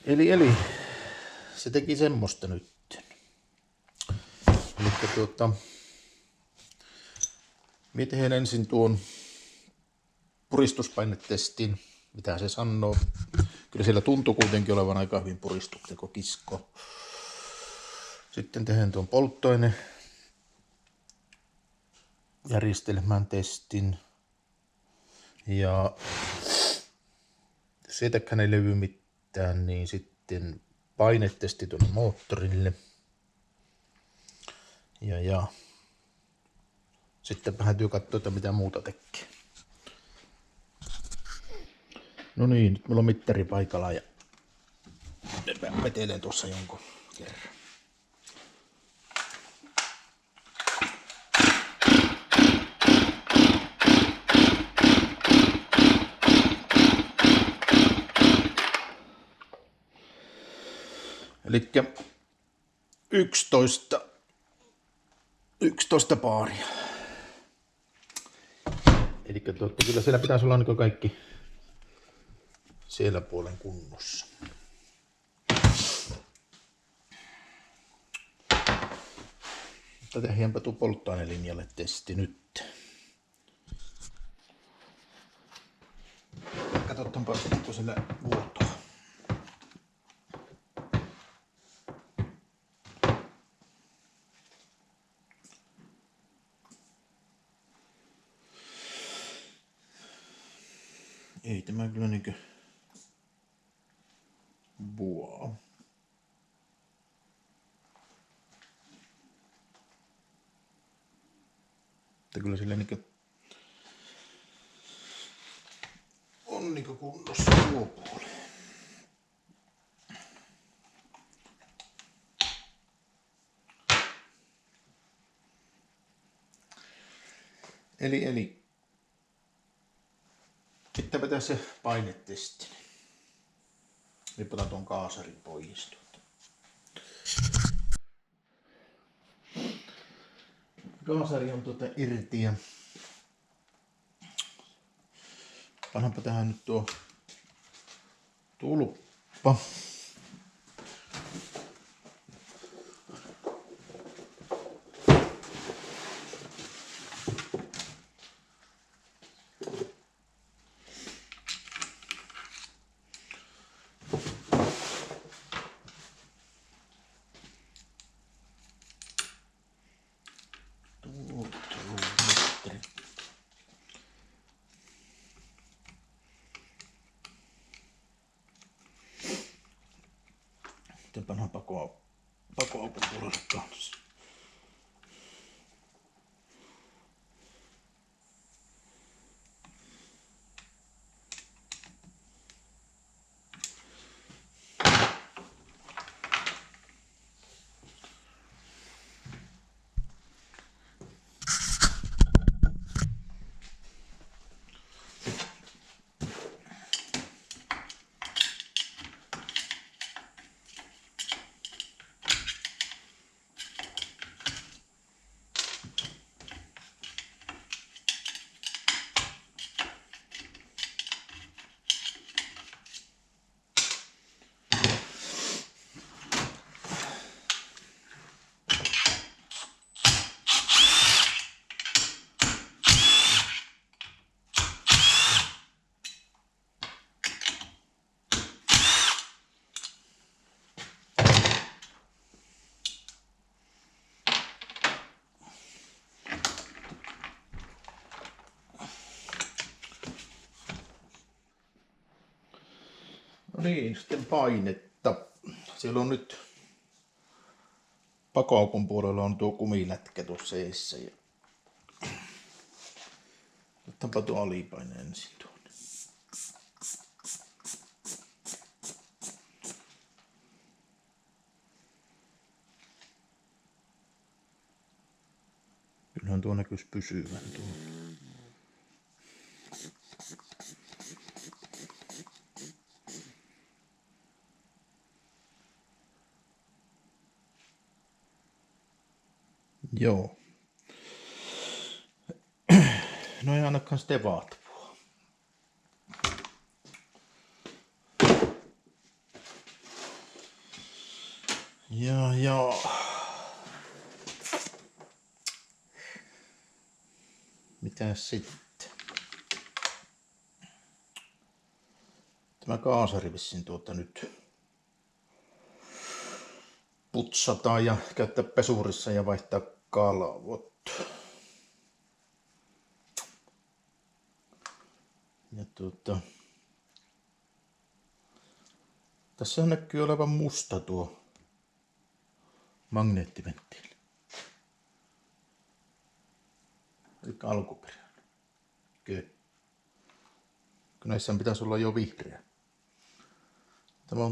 Eli se teki semmoista nyt. Elikkä minä tein ensin tuon puristuspainetestin, mitä se sanoo. Kyllä siellä tuntuu kuitenkin olevan aika hyvin puristukteko kisko. Sitten tehdään tuon polttoainejärjestelmän testin. Ja siitäkään ei levy mitään, niin sitten painetesti tuonne moottorille. Ja sitten täytyy katsoa, että mitä muuta tekee. No niin, nyt mulla on mittari paikalla ja vetelen tuossa jonkun kerran. Elikkä 11 paaria. Elikkä kyllä siellä pitäisi olla niin kaikki siellä puolen kunnossa. Mutta tehdäänpä tuon polttoainelinjalle testi nyt. Katsotaanpa, onko siellä vuotoa. Ei tämä kyllä niinkö vuo. Mutta kyllä sillä niinkö on niinkö kunnossa tuo puoli. Eli sitten tässä se painetesti. Liputaan tuon kaasarin pois tuolta. Kaasari on irti ja pannaanpa tähän nyt tuo tulppa. Sitten pannaan pakoaukon puolelle kanssa. No niin, sitten painetta. Siellä on nyt pakoaukon puolella on tuo kumilätkä tuossa eessä. Otetaanpa tuo alipaine ensin tuonne. Kyllähän tuo näkyisi pysyvän tuo. Joo. No ei ainakaan sitten vaatpua. Ja. Mitäs sitten? Tämä kaasari vissiin nyt putsataan ja käyttää pesurissa ja vaihtaa kalvot. Ja tässä näkyy olevan musta tuo magneettiventtiili. Eli alkuperäinen. Kyllä. Näissä pitäisi olla jo vihreä. Tämä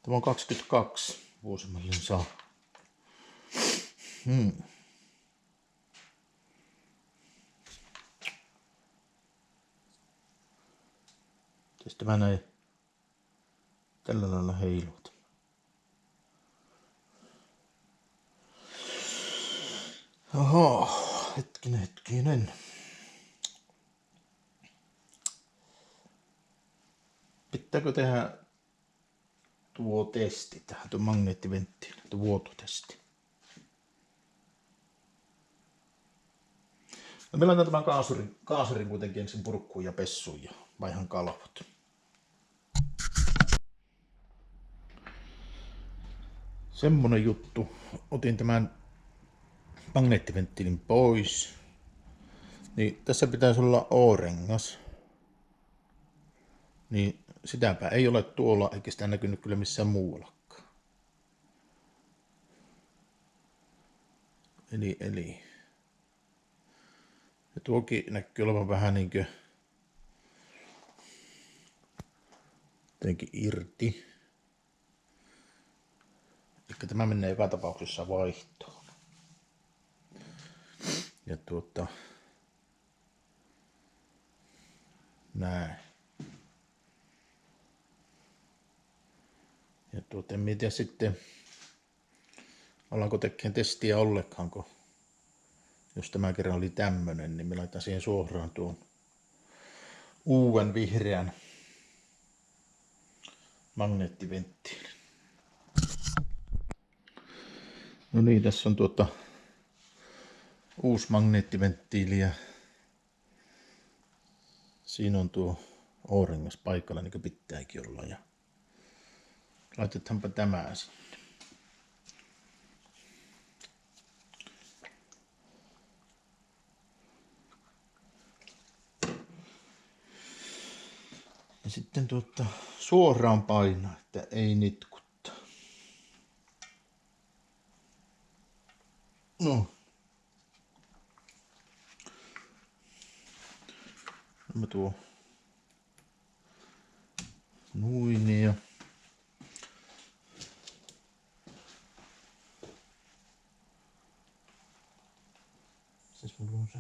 on 22 vuosimallin saa. Sitten mä näin tällä lailla heilut. Oho, hetkinen. Pitääkö tehdä tuo testi tähän, tuo magneettiventtiili, tuo vuototesti? No me laitan tämän kaasurin kuitenkin ensin purkkuun ja pessuun ja vaihan kalvot. Semmonen juttu. Otin tämän magneettiventtiilin pois. Niin tässä pitäisi olla O-rengas. Niin sitäpä ei ole tuolla, eikä sitä näkynyt kyllä missään muuallakaan. Eli. Ja tuokin näkyy olevan vähän niinkö jotenkin irti. Eli tämä menee joka tapauksessa vaihtoon. Ja näin. Ja en tiedä sitten, ollaanko tekemään testiä ollenkaan, kun jos tämä kerran oli tämmönen, niin me laitan siihen suoraan tuon uuden vihreän magneettiventtiilin. No niin, tässä on uusi magneettiventtiili ja siinä on tuo O-rengas paikalla, niin kuin pitääkin olla. Ja laitetaanpa tämä sinne. Ja sitten suoraan painaa, että ei nitkuttaa. No. Mä tuo noin ja siis mulla on se.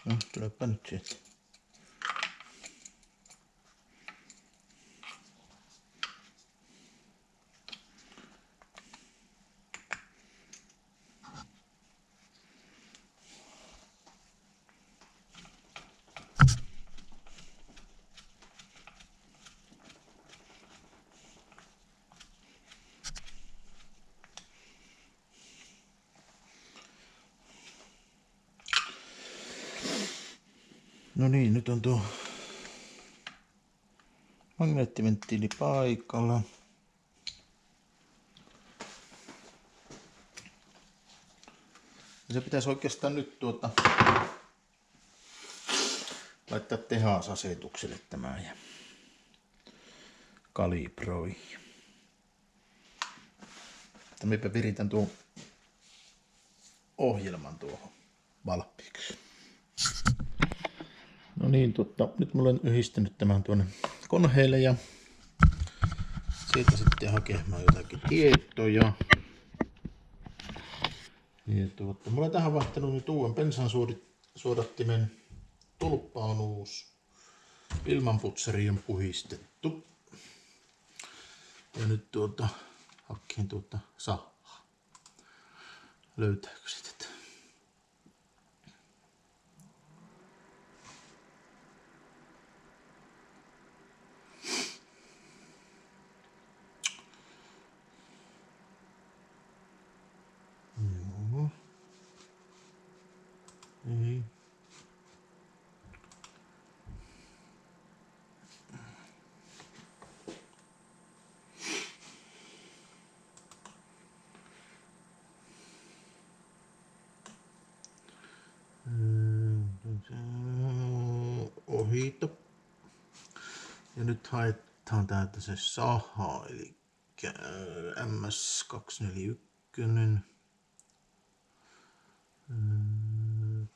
No, tuleepa nyt sieltä. No niin, nyt on tuo magneettiventtiili paikalla. Ja Se pitäisi oikeastaan nyt laittaa tehasasetukselle tämä ja kalibroi. Minäpä viritän tuon ohjelman tuohon valmiiksi. No niin, nyt mä olen yhdistänyt tämän tuonne koneelle ja siitä sitten hakemaan jotakin tietoja. Ja mä olen tähän vaihtanut nyt uuden bensan suodattimen. Tulppa on uusi. Ilmanputsari on puhistettu. Ja nyt hakkeen sahaa. Löytääkö sitä? Joo. Ei. Ohito. Ja nyt haetaan täältä se saha, eli MS241.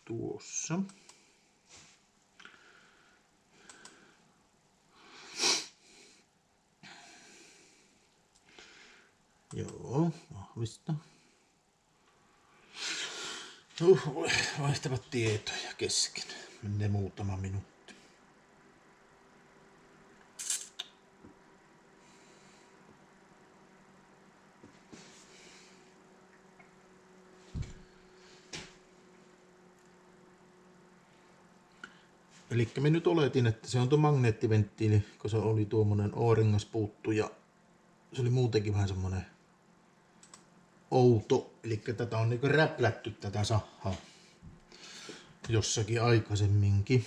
Tuossa. Joo, vahvista. Vaihtavat tietoja kesken. Menee muutama minuutti. Eli minä nyt oletin, että se on tuo magneettiventtiili, kun se oli tuommoinen O-rengas puuttu ja se oli muutenkin vähän semmonen outo. Eli tätä on niinku räplätty tätä sahaa jossakin aikaisemminkin.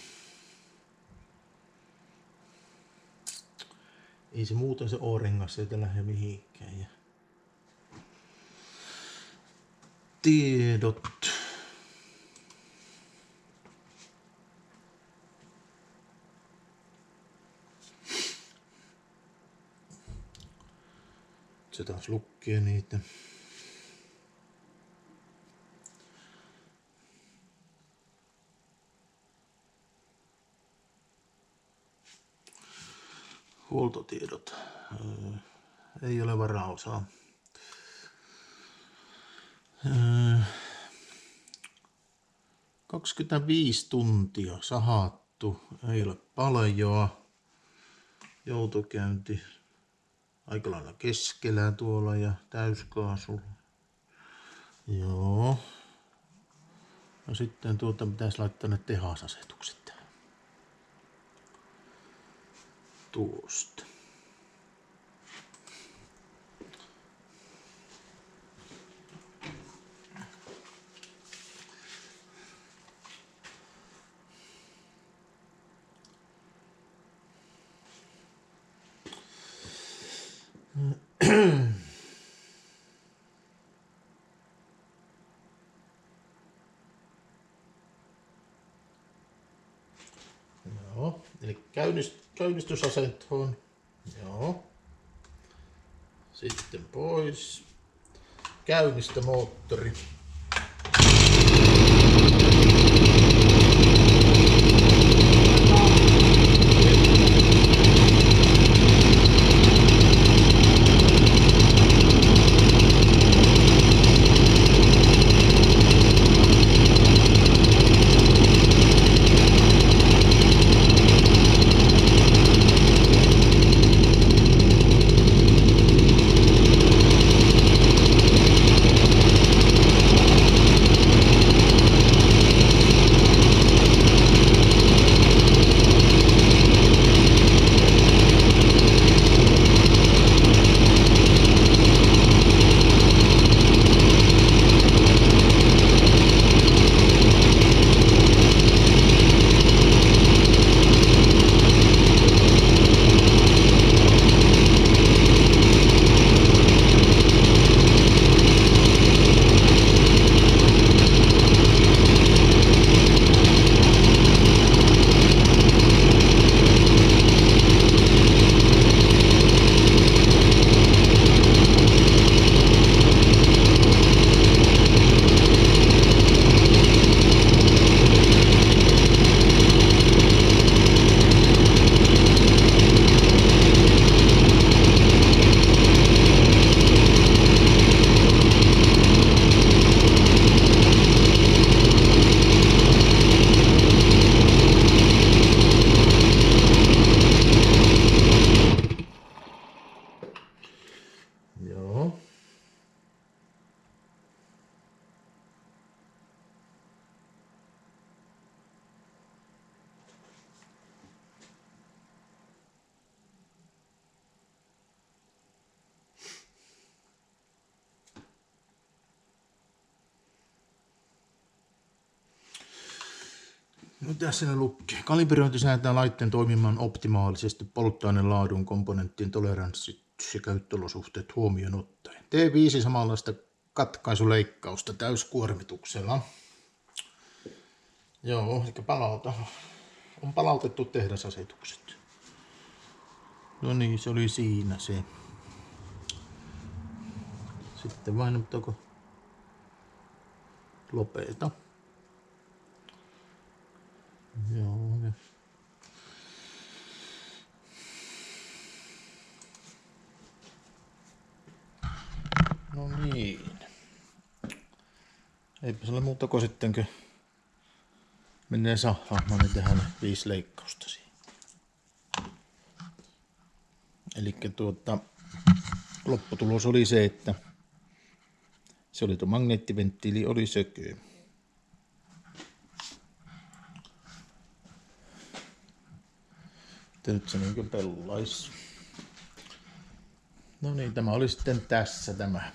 Ei se muuten se O-rengas sieltä lähde mihinkään. Ja tiedot. Se taas lukkee niitä. Huoltotiedot. Ei ole varaosaa. 25 tuntia sahattu. Ei ole paljoa. Joutokäynti. Aika lailla keskellä tuolla ja täyskaasu. Joo. No sitten pitäisi laittaa ne tehasasetukset tähän. Tuosta. Joo, eli käynnistysasentoon. Joo. Sitten pois. Käynnistä moottori. No tässä ne lukee. Kalibrointi säätää laitteen toimimaan optimaalisesti polttoaineen laadun, komponenttien toleranssit ja käyttöolosuhteet huomioon ottaen. Tee 5 samanlaista katkaisuleikkausta täyskuormituksella. Joo, eli on palautettu tehdasasetukset. No niin, se oli siinä se. Sitten vain ottaako lopeta. Joo. No niin. Eipä se ole muuta kuin sittenkö menee sahaamaan, niin tehdään 5 leikkausta siihen. Elikkä lopputulos oli se, että se oli tuo magneettiventtiili oli sökö. Nyt se niinkö pellaisi. No niin, tämä oli sitten tässä tämä.